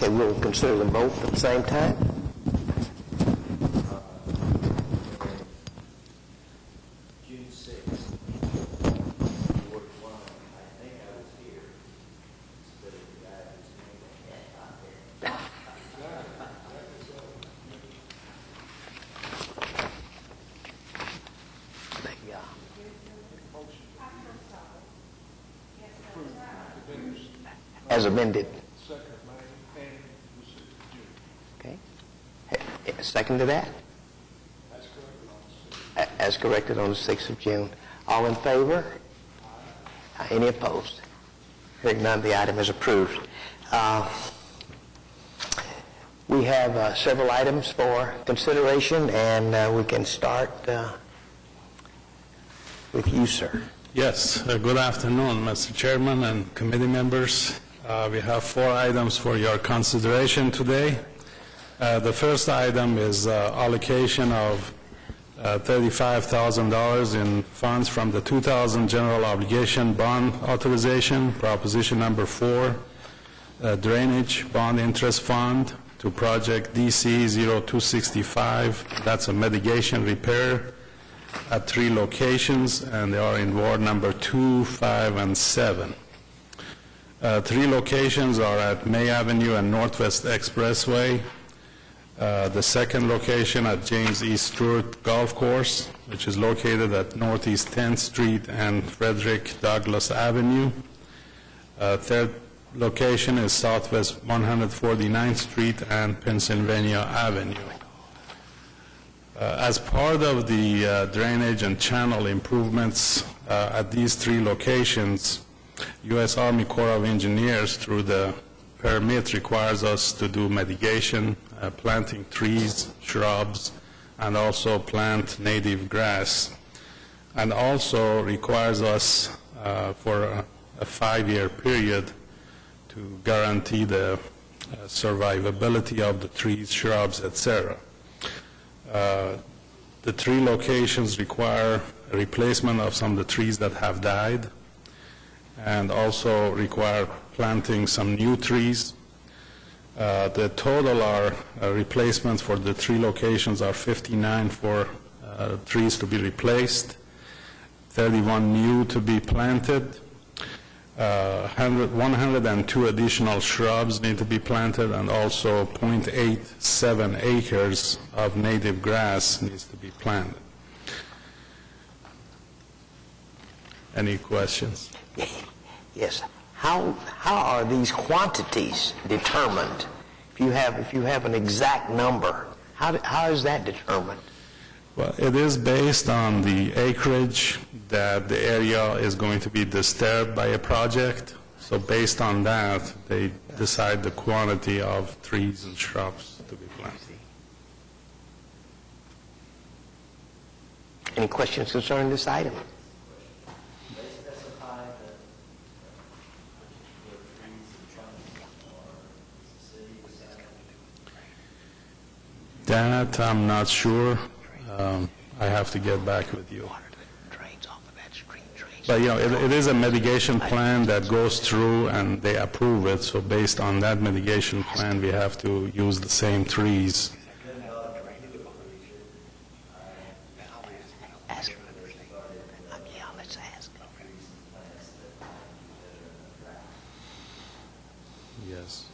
Okay, we'll consider them both at the same time. June 6th, Ward 1, I think I was here, but the guy whose name I can't find there. As amended. Okay. Second to that? As corrected on the 6th of June. All in favor? Any opposed? Hearing none, the item is approved. We have several items for consideration, and we can start with you, sir. Yes, good afternoon, Mr. Chairman and committee members. We have 4 items for your consideration today. The first item is allocation of $35,000 in funds from the 2000 General Obligation Bond Authorization, Proposition Number 4, Drainage Bond Interest Fund to project DC 0265. That's a mitigation repair at 3 locations, and they are in Ward number 2, 5, and 7. 3 locations are at May Avenue and Northwest Expressway. The second location at James E. Stewart Golf Course, which is located at Northeast 10th Street and Frederick Douglass Avenue. Third location is Southwest 149th Street and Pennsylvania Avenue. As part of the drainage and channel improvements at these 3 locations, U.S. Army Corps of Engineers, through the permit, requires us to do mitigation, planting trees, shrubs, and also plant native grass, and also requires us for a 5-year period to guarantee the survivability of the trees, shrubs, etc. The 3 locations require a replacement of some of the trees that have died, and also require planting some new trees. The total replacements for the 3 locations are 59 for trees to be replaced, 31 new to be planted, 102 additional shrubs need to be planted, and also 0.87 acres of native grass needs to be planted. Any questions? Yes. How are these quantities determined? If you have an exact number, how is that determined? Well, it is based on the acreage that the area is going to be disturbed by a project. So based on that, they decide the quantity of trees and shrubs to be planted. Any questions concerning this item? They specify the trees and trunks, or is the city deciding? That I'm not sure. I have to get back with you. But, it is a mitigation plan that goes through and they approve it. So based on that mitigation plan, we have to use the same trees. Yes.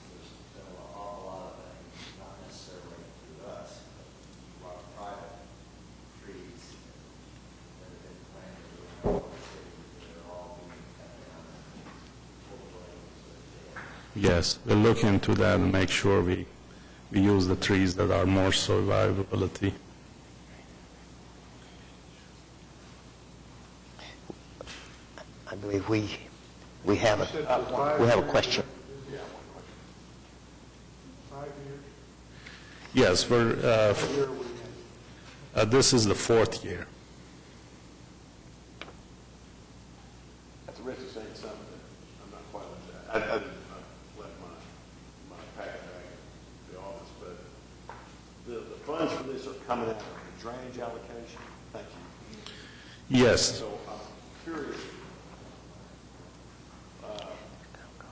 Yes, we'll look into that and make sure we use the trees that are more survivability. I believe we have a question. Yes, this is the 4th year. At the risk of saying something that I'm not quite like that. I didn't let my packet back in the office, but the funds for this are coming out of the drainage allocation. Thank you. Yes. So I'm curious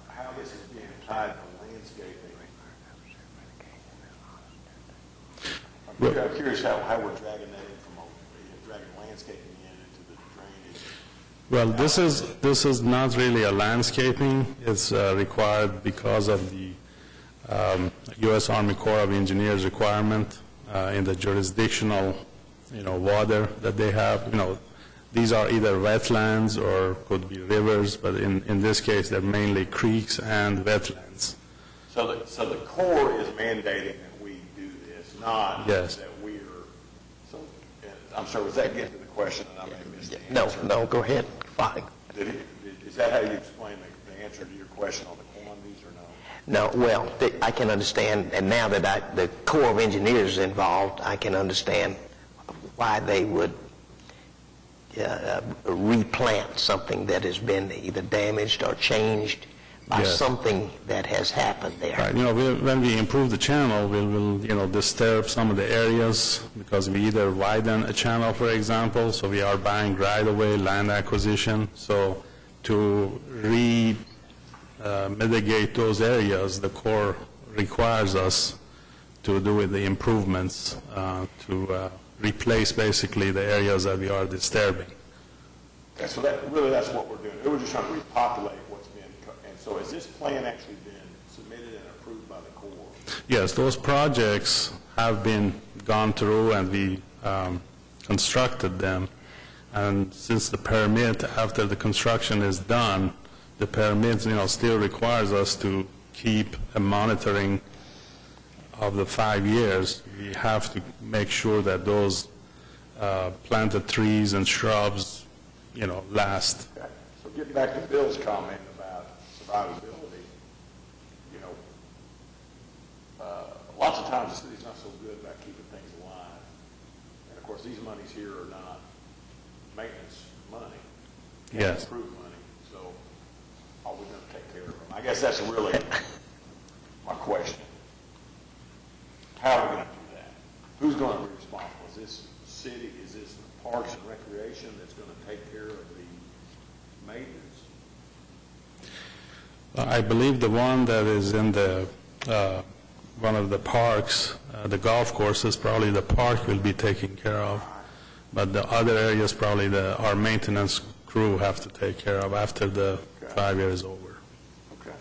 how this is being tied to landscaping I'm curious how we're dragging that in from, dragging landscaping in into the drainage. Well, this is not really a landscaping. It's required because of the U.S. Army Corps of Engineers requirement in the jurisdictional, water that they have. These are either wetlands or could be rivers, but in this case, they're mainly creeks and wetlands. So the Corps is mandating that we do this, not Yes. that we're, so, I'm sorry, was that getting to the question and I may have missed the No, answer? no, go ahead, fine. Is that how you explain the answer to your question on the quantities or no? No, well, I can understand, and now that the Corps of Engineers is involved, I can understand why they would replant something that has been either damaged or changed by Yes. something that has happened there. Right, when we improve the channel, we'll disturb some of the areas because we either widen a channel, for example, so we are buying right-of-way land acquisition. So to mitigate those areas, the Corps requires us to do the improvements to replace basically the areas that we are disturbing. Okay, so that's what we're doing. We're just trying to repopulate what's been, and so has this plan actually been submitted and approved by the Corps? Yes, those projects have been gone through and we constructed them. And since the permit, after the construction is done, the permit, still requires us to keep a monitoring of the 5 years. We have to make sure that those planted trees and shrubs, last. Okay, so getting back to Bill's comment about survivability, lots of times the city's not so good about keeping things alive. And of course, these monies here are not maintenance money. Yes. Improved money, so are we going to take care of them? I guess that's really my question. How are we going to do that? Who's going to be responsible? Is this the city, is this the Parks and Recreation that's going to take care of the maintenance? I believe the one that is in the, one of the parks, the golf courses, probably the park will be taken care of. But the other areas, probably our maintenance crew have to take care of after the 5 years is over. Okay.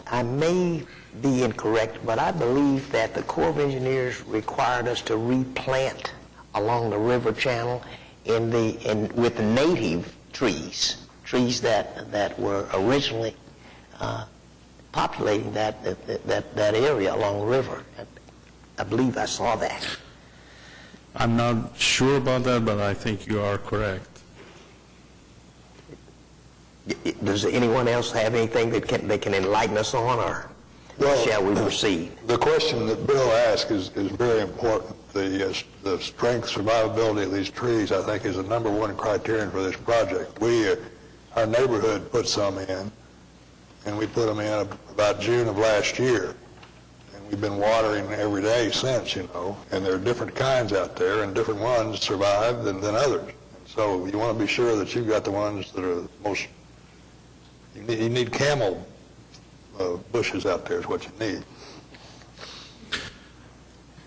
I may be incorrect, but I believe that the Corps of Engineers required us to replant along the river channel with the native trees that were originally populating that area along the river. I believe I saw that. I'm not sure about that, but I think you are correct. Does anyone else have anything that they can enlighten us on, or shall we proceed? The question that Bill asked is very important. The strength, survivability of these trees, I think, is the number one criterion for this project. Our neighborhood put some in, and we put them in about June of last year. And we've been watering every day since, and there are different kinds out there, and different ones survive than others. And so you want to be sure that you've got the ones that are most, you need camel bushes out there is what you need.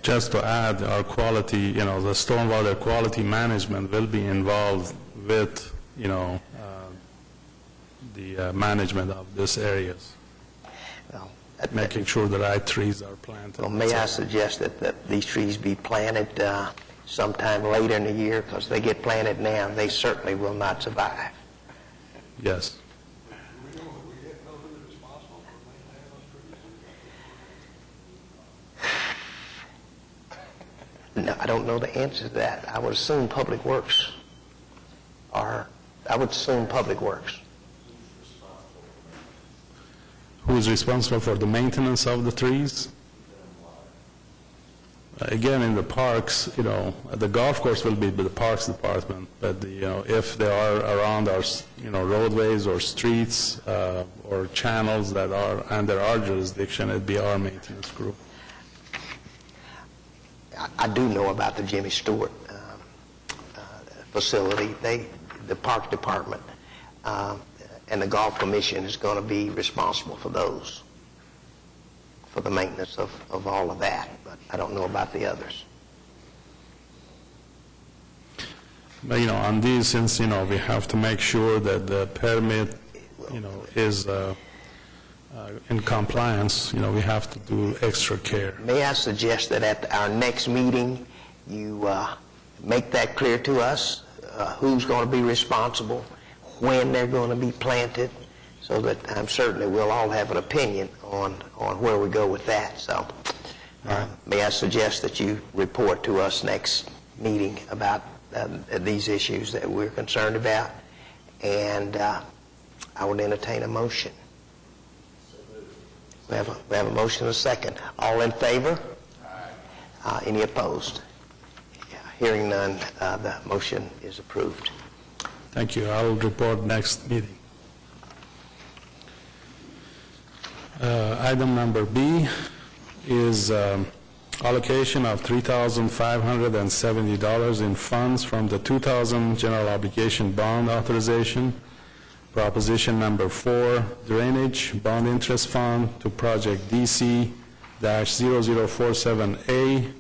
Just to add, our quality, the stormwater quality management will be involved with, the management of these areas, Well, making sure the right trees are planted. well, may I suggest that these trees be planted sometime later in the year, because they get planted now, they certainly will not survive. Yes. No, I don't know the answer to that. I would assume Public Works, or I would assume Public Works. Who is responsible for the maintenance of the trees? Again, in the parks, the golf course will be the Parks Department, but if they are around our, roadways or streets or channels that are under our jurisdiction, it'd be our maintenance group. I do know about the Jimmy Stewart facility. The Parks Department and the Golf Commission is going to be responsible for for the maintenance of all of that, but I don't know about the others. But, on these, since, we have to make sure that the permit, is in compliance, we have to do extra care. May I suggest that at our next meeting, you make that clear to us, who's going to be responsible, when they're going to be planted, so that I'm certain that we'll all have an opinion on where we go with that. So may I suggest that you report to us next meeting about these issues that we're concerned about, and I would entertain a motion. We have a motion and a second. All in favor? Any opposed? Hearing none, the motion is approved. Thank you. I will report next meeting. Item number B is allocation of $3,570 in funds from the 2000 general obligation bond authorization, proposition number 4, drainage bond interest fund to project DC-0047A,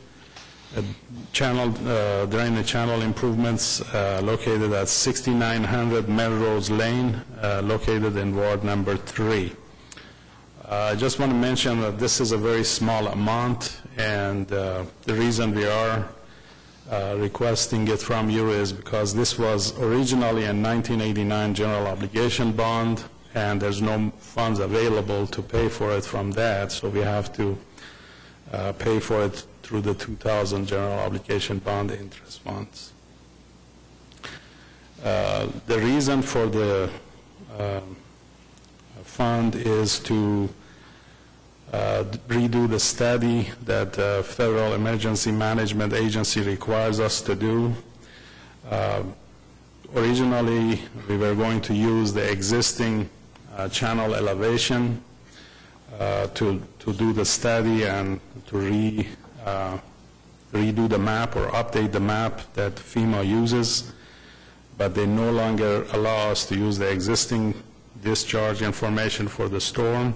drainage channel improvements located at 6900 Melrose Lane, located in Ward number 3. I just want to mention that this is a very small amount, and the reason we are requesting it from you is because this was originally a 1989 general obligation bond, and there's no funds available to pay for it from that, so we have to pay for it through the 2000 general obligation bond interest funds. The reason for the fund is to redo the study that the Federal Emergency Management Agency requires us to do. Originally, we were going to use the existing channel elevation to do the study and to redo the map or update the map that FEMA uses, but they no longer allow us to use the existing discharge information for the storm,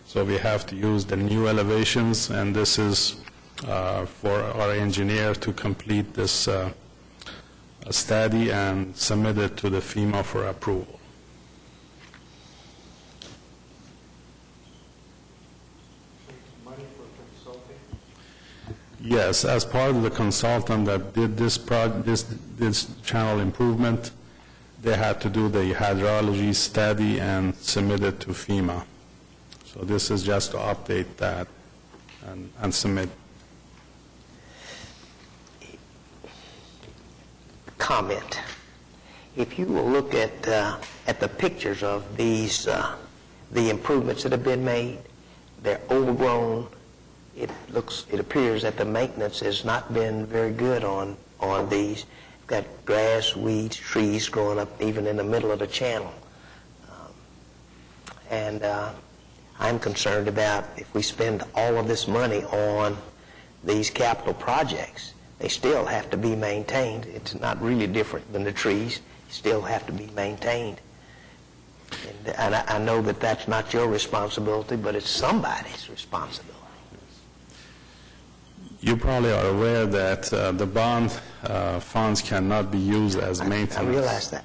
so we have to use the new elevations, and this is for our engineer to complete this study and submit it to the FEMA for approval. Money for consulting? Yes, as part of the consultant that did this channel improvement, they had to do the hydrology study and submit it to FEMA. So this is just to update that and submit. Comment. If you will look at the pictures of these, the improvements that have been made, they're overgrown. It appears that the maintenance has not been very good on these. Got grass, weeds, trees growing up even in the middle of the channel. And I'm concerned about if we spend all of this money on these capital projects, they still have to be maintained. It's not really different than the trees. They still have to be maintained. And I know that that's not your responsibility, but it's somebody's responsibility. You probably are aware that the bond funds cannot be used as maintenance. I realize that.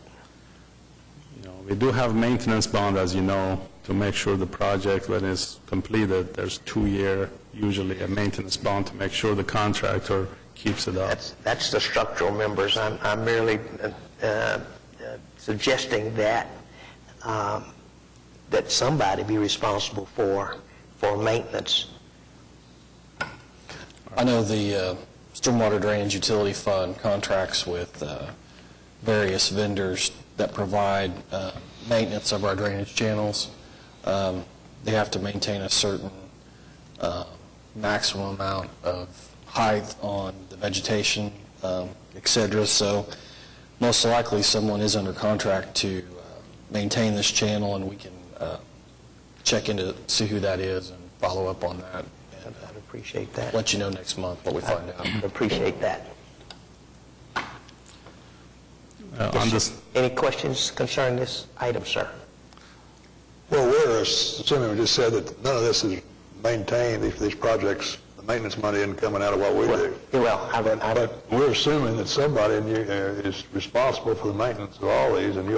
We do have maintenance bond, as you know, to make sure the project, when it's completed, there's 2-year, usually a maintenance bond to make sure the contractor keeps it up. That's the structural members. I'm merely suggesting that that somebody be responsible for maintenance. I know the Stormwater Drainage Utility Fund contracts with various vendors that provide maintenance of our drainage channels. They have to maintain a certain maximum amount of height on the vegetation, et cetera. So most likely someone is under contract to maintain this channel, and we can check into see who that is and follow up on that. I'd appreciate that. Let you know next month what we find out. I'd appreciate that. On this, Any questions concerning this item, sir? Well, we're assuming, we just said that none of this is maintain these projects. The maintenance money isn't coming out of what we do. Well, But we're assuming that somebody is responsible for the maintenance of all these, and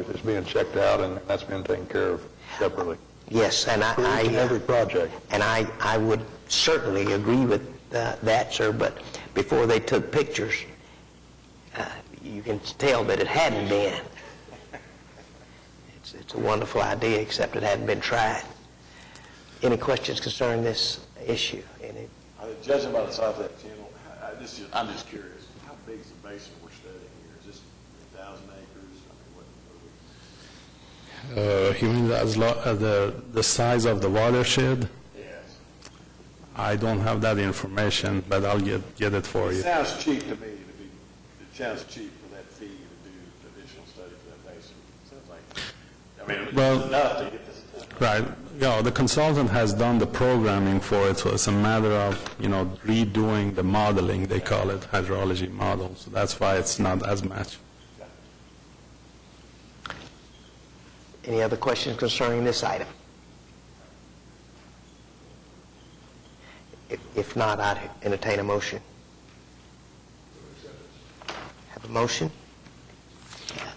it's being checked out, and that's being taken care of separately. yes, and For each and every project. And I would certainly agree with that, sir, but before they took pictures, you can tell that it hadn't been. It's a wonderful idea, except it hadn't been tried. Any questions concerning this issue? Any? Judging by the size of that channel, I'm just curious, how big is the basin we're studying here? Is this 1,000 acres? I mean, what You mean the size of the watershed? Yes. I don't have that information, but I'll get it for It you. sounds cheap to me it sounds cheap for that fee to do additional study for that basin. Sounds like, I mean, Well- it's enough to get this done. Right. Yeah, the consultant has done the programming for it, so it's a matter of, redoing the modeling, they call it, hydrology model. So that's why it's not as much. Any other questions concerning this item? If not, I'd entertain a motion. Have a motion?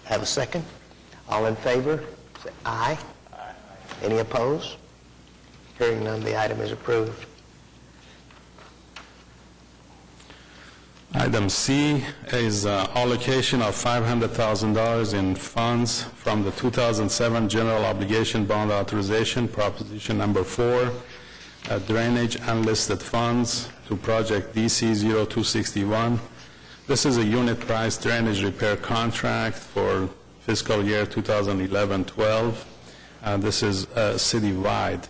Have a second? All in favor? Say aye. Aye. Any opposed? Hearing none, the item is approved. Item C is allocation of $500,000 in funds from the 2007 General Obligation Bond Authorization, Proposition Number 4, drainage unlisted funds to project DC 0261. This is a unit price drainage repair contract for fiscal year 2011-12. This is citywide.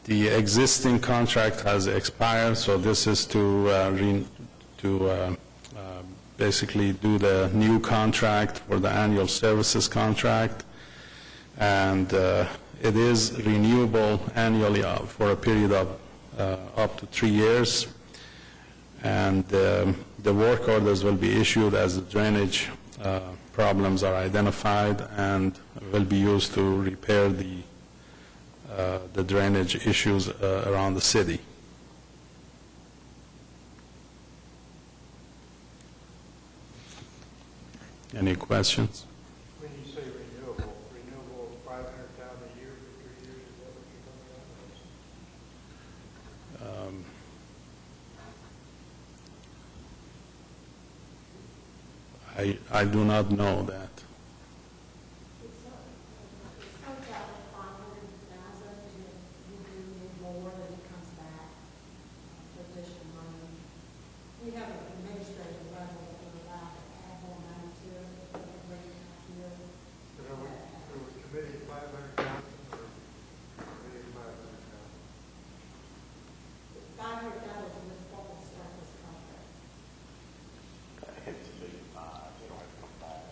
The existing contract has expired, so this is to basically do the new contract for the annual services contract, and it is renewable annually for a period of up to 3 years, and the work orders will be issued as the drainage problems are identified and will be used to repair the drainage issues around the city. Any questions? When you say renewable 500,000 a year for 3 years, is that what you're talking about? I do not know that. It starts out at 500,000, and if you do need more, then it comes back for additional money. We have an administrative level that we're allowed to add more money to it every year. So are we committing 500,000 or committing 500,000? 500,000 is what will start this contract. It's $1.5 million. You don't have to come back.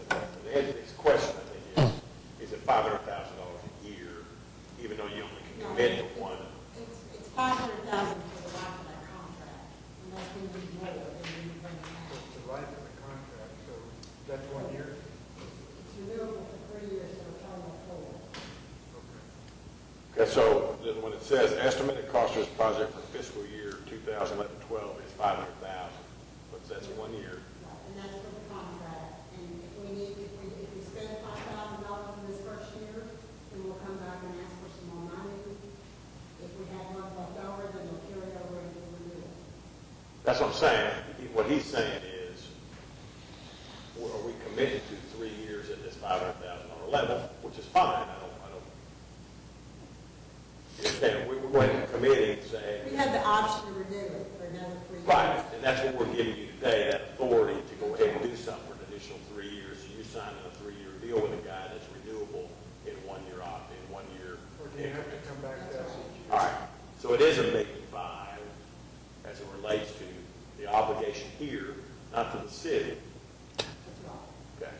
The answer to this question, I think, is it $500,000 a year, even though you only can commit to one? It's 500,000 for the life of that contract, unless we need more, then we bring it back. It's the life of the contract, so that's 1 year? It's renewable for 3 years, so a total of 4. Okay, so when it says estimated cost of this project for fiscal year 2011-12 is $500,000, but that's 1 year. And that's for the contract, and if we spend $5,000 in this first year, then we'll come back and ask for some more money. If we have one left over, then we'll carry over into the renewal. That's what I'm saying. What he's saying is, are we committed to 3 years at this $500,000 level, which is fine. I don't. You understand? We're going to committing, saying. We have the option to renew it for another 3 years. Right, and that's what we're giving you today, that authority to go ahead and do something for an additional 3 years. So you sign a 3-year deal with a guy that's renewable in 1 year in 1 year. Or do you have to come back to us each year? All right, so it is $1.5 million as it relates to the obligation here, not to the city. That's right. Okay.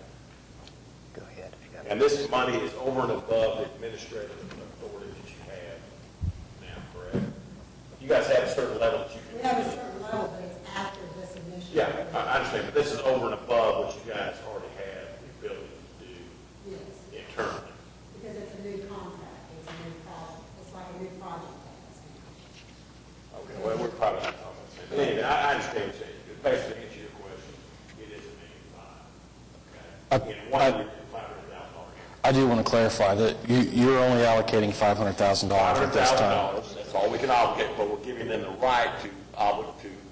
Go ahead. If you got it. And this money is over and above the administrative authority that you have now, correct? You guys have a certain level that you We can. have a certain level, but it's after this initial. Yeah, I understand, but this is over and above what you guys already have the ability to do Yes, internally. because it's a new contract, it's a new project. I do want to clarify that you're only allocating $500,000 at this time. $500,000, that's all we can obligate, but we're giving them the right to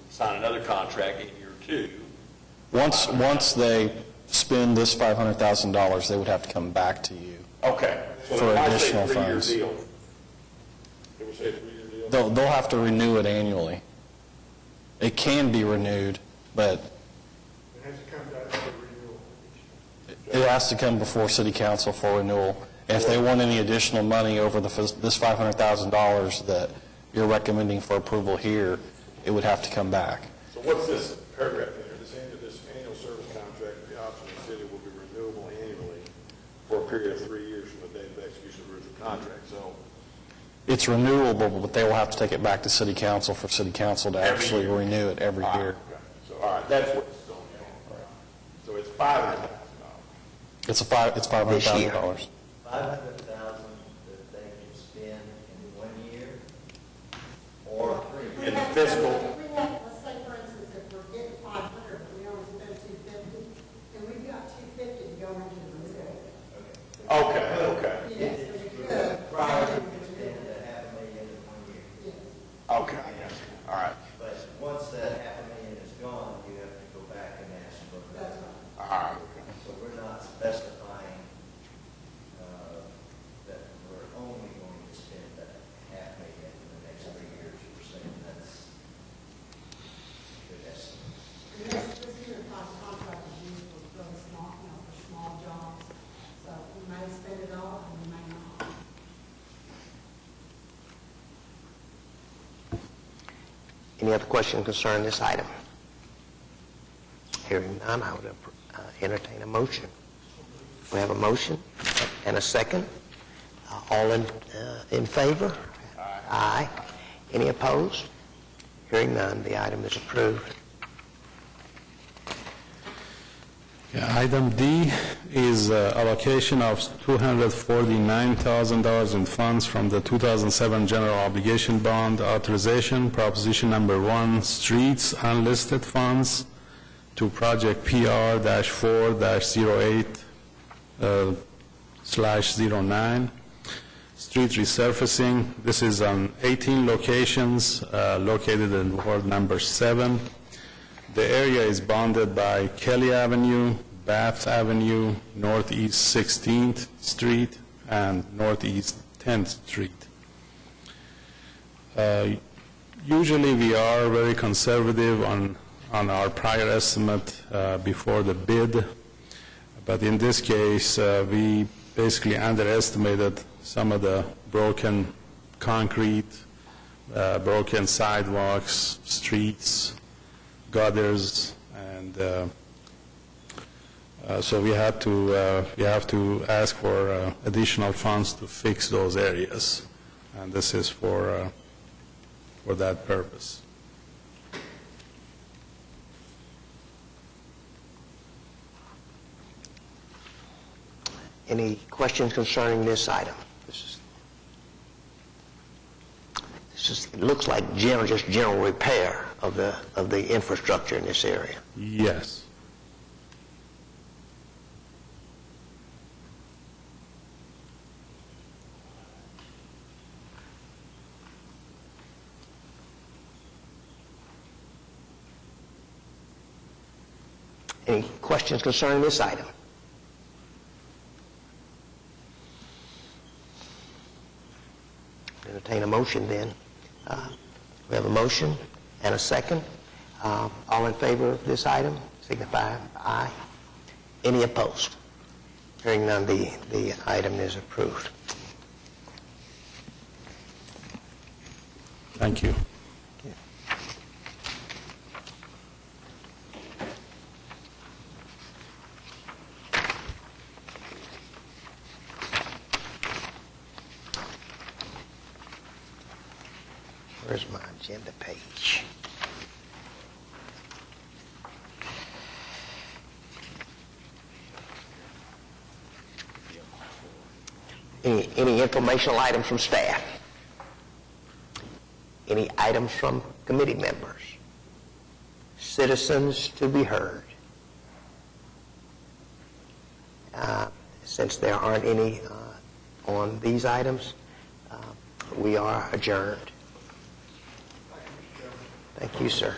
sign another contract in year 2. Once they spend this $500,000, they would have to come back to you. Okay. So For when I say additional 3-year funds. deal, did we say a 3-year deal? They'll have to renew it annually. It can be renewed, but It has to come back for renewal. it has to come before city council for renewal. And if they want any additional money over this $500,000 that you're recommending for approval here, it would have to come back. So what's this paragraph in there? This annual service contract with the option of the city will be renewable annually for a period of 3 years from the date of execution of the original contract. So It's renewable, but they will have to take it back to city council for city council to Every actually year. renew it every year. Okay. So, all right, that's what's going on. So it's $500,000. It's $500,000. $500,000 that they can spend in 1 year or 3 years. In the fiscal, We have, let's say for instance, if we're getting 500, but we only spend 250, then we've got 250 to go into the reserve. okay, okay. Yes, so we could. Prior to spending $500,000 in 1 year. Yes. Okay, I got you. All right. But once that $500,000 is gone, you have to go back and ask for That's that. right. All right, okay. So we're not specifying that we're only going to spend that $500,000 in the next 3 years. You're saying that's a good estimate. And this year, contract is used for really small, for small jobs, so we may spend it all and we may not. Any other questions concerning this item? Hearing none, I would entertain a motion. We have a motion and a second. All in favor? Aye. Any opposed? Hearing none, the item is approved. Yeah, item D is allocation of $249,000 in funds from the 2007 general obligation bond authorization, proposition number 1, streets unlisted funds, to project PR-4-08/09. Street resurfacing, this is on 18 locations located in ward number 7. The area is bounded by Kelly Avenue, Bath Avenue, Northeast 16th Street, and Northeast 10th Street. Usually we are very conservative on our prior estimate before the bid, but in this case, we basically underestimated some of the broken concrete, broken sidewalks, streets, gutters, and so we have to ask for additional funds to fix those areas, and this is for that purpose. Any questions concerning this item? It looks like just general repair of the infrastructure in this area. Yes. Any questions concerning this item? Entertain a motion then. We have a motion and a second. All in favor of this item, signify aye. Any opposed? Hearing none, the item is approved. Thank you. Where's my agenda page? Any informational items from staff? Any items from committee members? Citizens to be heard? since there aren't any on these items, we are adjourned. Thank you, sir.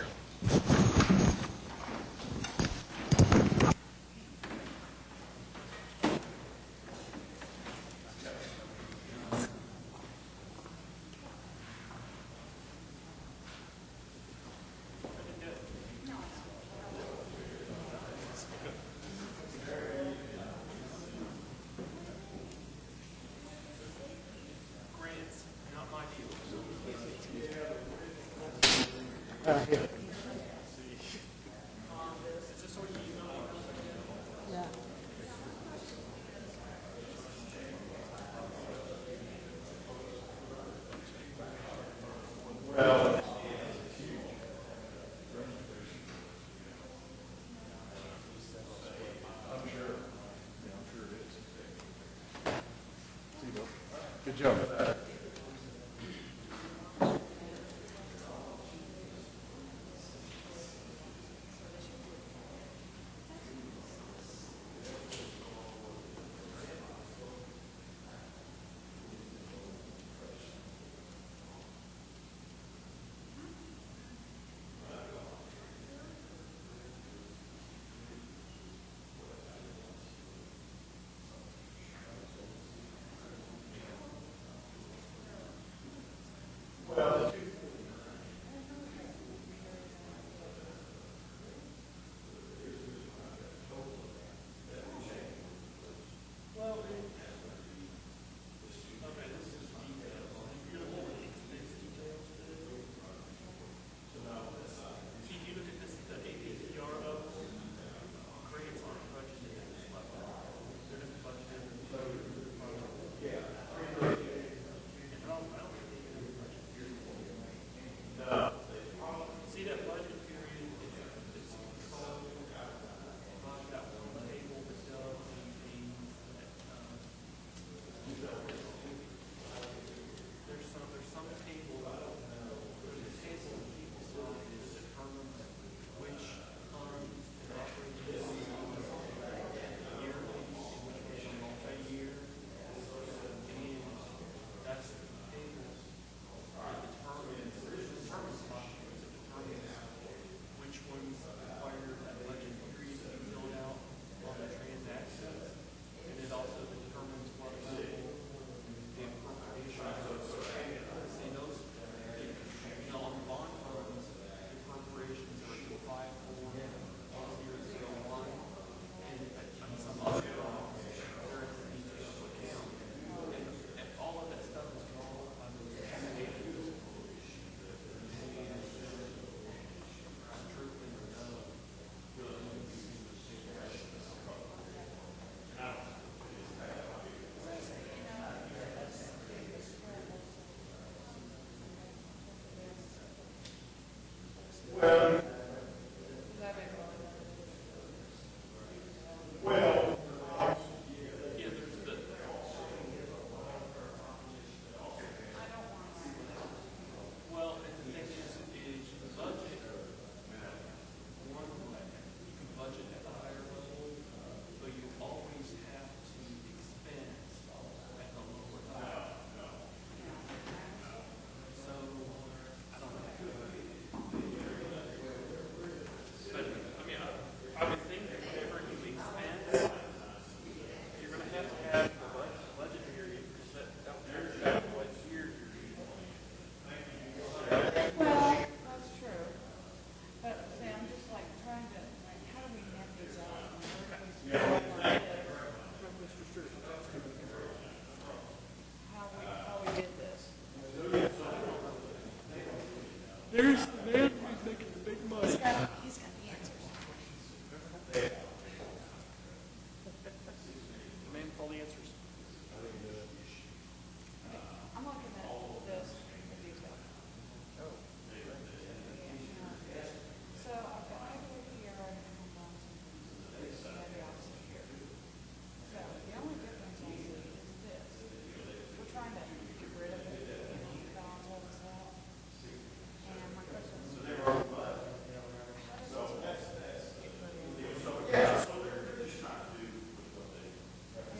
Good job.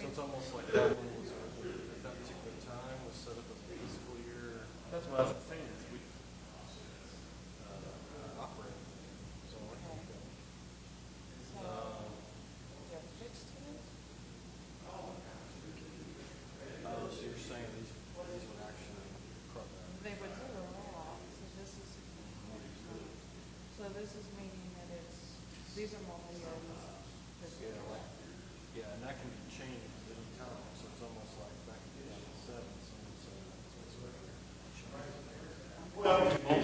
It's almost almost like that one was, at that particular time, was set up as a fiscal year. That's what I was saying, is we, operate. So, so you're saying these would actually, They would zero off, so this is meaning that these are multi-year. yeah, and that can be changed at any time, so it's almost like back in 2007, someone said, Well,